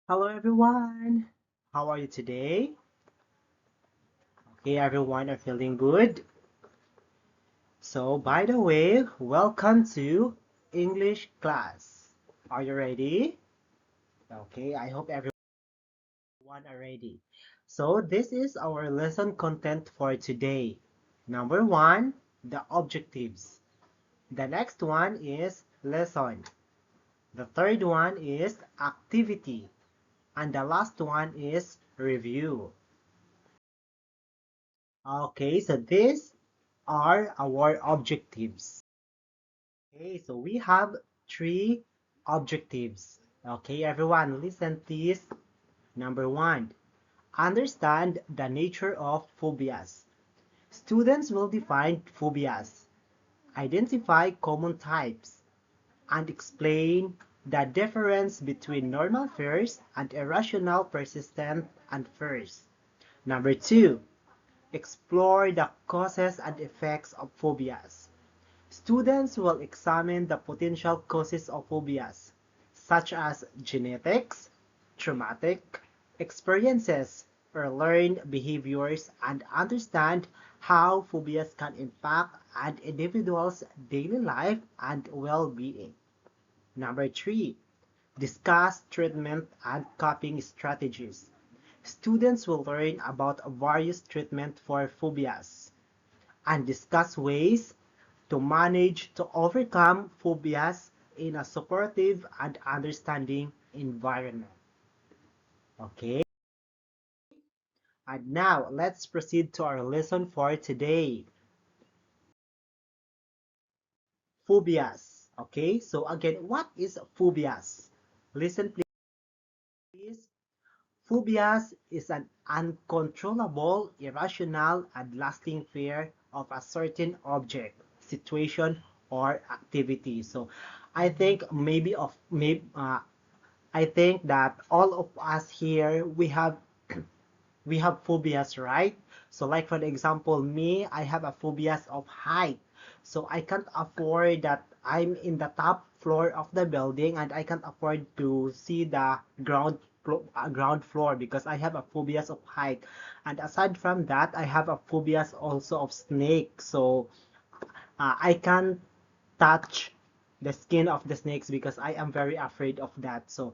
Hello everyone. How are you today? Okay, everyone are feeling good. So, by the way, welcome to English class. Are you ready? Okay, I hope everyone are ready. So, this is our lesson content for today. Number 1, the objectives. The next one is lesson. The third one is activity. And the last one is review. Okay, so these are our objectives. Okay, so we have three objectives. Okay, everyone, listen please. Number 1, understand the nature of phobias. Students will define phobias, identify common types, and explain the difference between normal fears and irrational, persistent, and fears. Number 2, explore the causes and effects of phobias. Students will examine the potential causes of phobias, such as genetics, traumatic experiences, or learned behaviors, and understand how phobias can impact an individual's daily life and well-being. Number 3, discuss treatment and coping strategies. Students will learn about various treatment for phobias and discuss ways to manage to overcome phobias in a supportive and understanding environment. Okay, and now let's proceed to our lesson for today. Phobias. Okay, so again, what is phobias? Listen please. Phobias is an uncontrollable, irrational, and lasting fear of a certain object, situation, or activity. So, I think I think that all of us here we have phobias, right? So like for example, me, I have a phobias of height. So I can't afford that I'm in the top floor of the building and I can't afford to see the ground floor because I have a phobias of height. And aside from that, I have a phobias also of snake. So I can't touch the skin of the snakes because I am very afraid of that. So,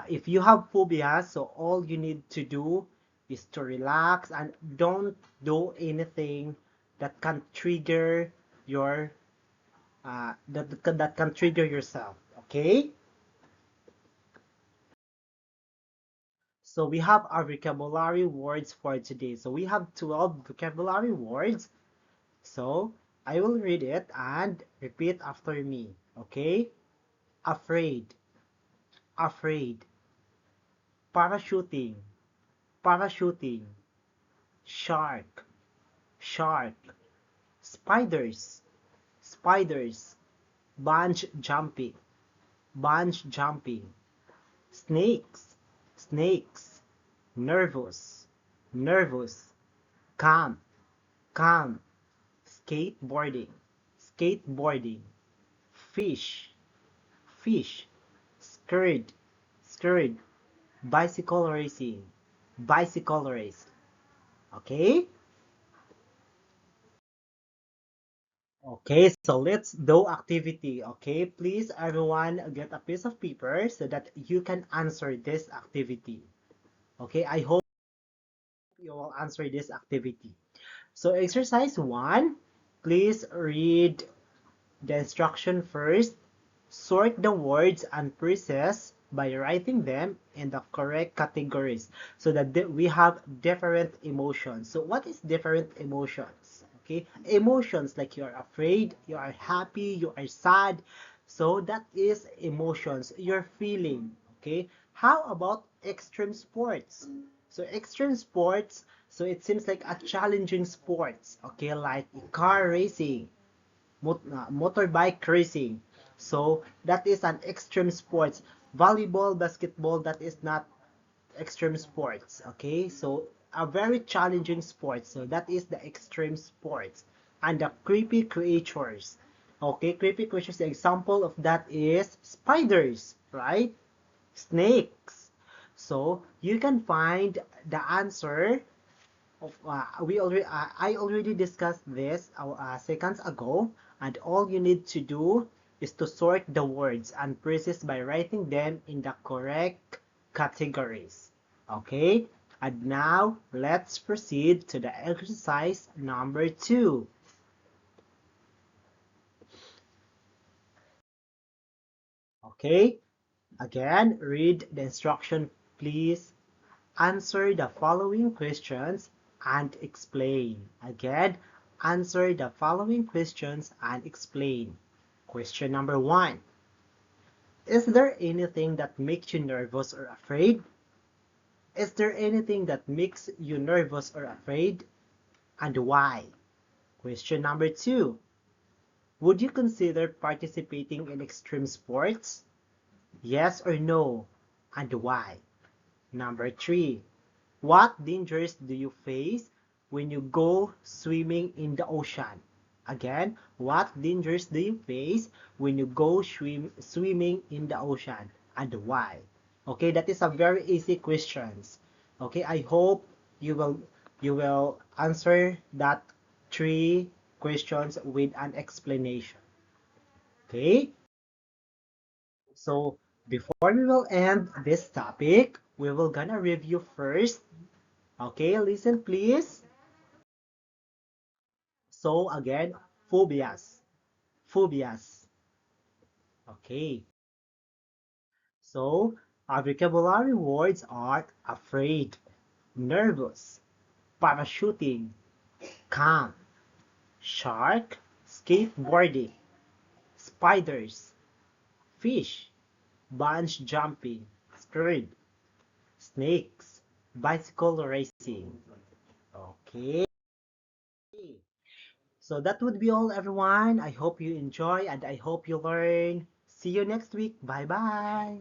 if you have phobias, so all you need to do is to relax and don't do anything that can trigger your that can trigger yourself. Okay. So we have our vocabulary words for today. So we have 12 vocabulary words. So I will read it and repeat after me. Okay. Afraid, afraid. Parachuting, parachuting. Shark, shark. Spiders, spiders. Bunch jumping, bunch jumping. Snakes, snakes. Nervous, nervous. Calm, calm. Skateboarding, skateboarding. Fish, fish. Scared, scared. Bicycle racing, bicycle race. Okay? Okay, so let's do activity. Okay, please everyone get a piece of paper so that you can answer this activity. Okay, I hope you will answer this activity. So exercise 1, please read the instruction first. Sort the words and phrases by writing them in the correct categories so that we have different emotions. So what is different emotions? Okay, emotions like you are afraid, you are happy, you are sad. So that is emotions, you're feeling. Okay, how about extreme sports? So extreme sports, so it seems like a challenging sports. Okay, like car racing, motorbike racing. So that is an extreme sports. Volleyball, basketball, that is not extreme sports. Okay, so a very challenging sport. So that is the extreme sports. And the creepy creatures. Okay, creepy creatures. The example of that is spiders, right? Snakes. So you can find the answer of I already discussed this seconds ago, and all you need to do is to sort the words and phrases by writing them in the correct categories. Okay? And now let's proceed to the exercise number 2. Okay? Again, read the instruction, please. Answer the following questions and explain. Again, answer the following questions and explain. Question number 1. Is there anything that makes you nervous or afraid? Is there anything that makes you nervous or afraid, and why? Question number 2. Would you consider participating in extreme sports? Yes or no, and why? Number 3. What dangers do you face when you go swimming in the ocean? Again, what dangers do you face when you go swimming in the ocean, and why? Okay, that is a very easy questions. Okay, I hope you will answer that 3 questions with an explanation. Okay? So before we will end this topic, we will gonna review first. Okay, listen please. So again, phobias. Phobias. Okay. So our vocabulary words are afraid, nervous, parachuting, calm, shark, skateboarding, spiders, fish, bunch jumping, squid, snakes, bicycle racing. Okay. So that would be all, everyone. I hope you enjoy and I hope you learn. See you next week. Bye bye.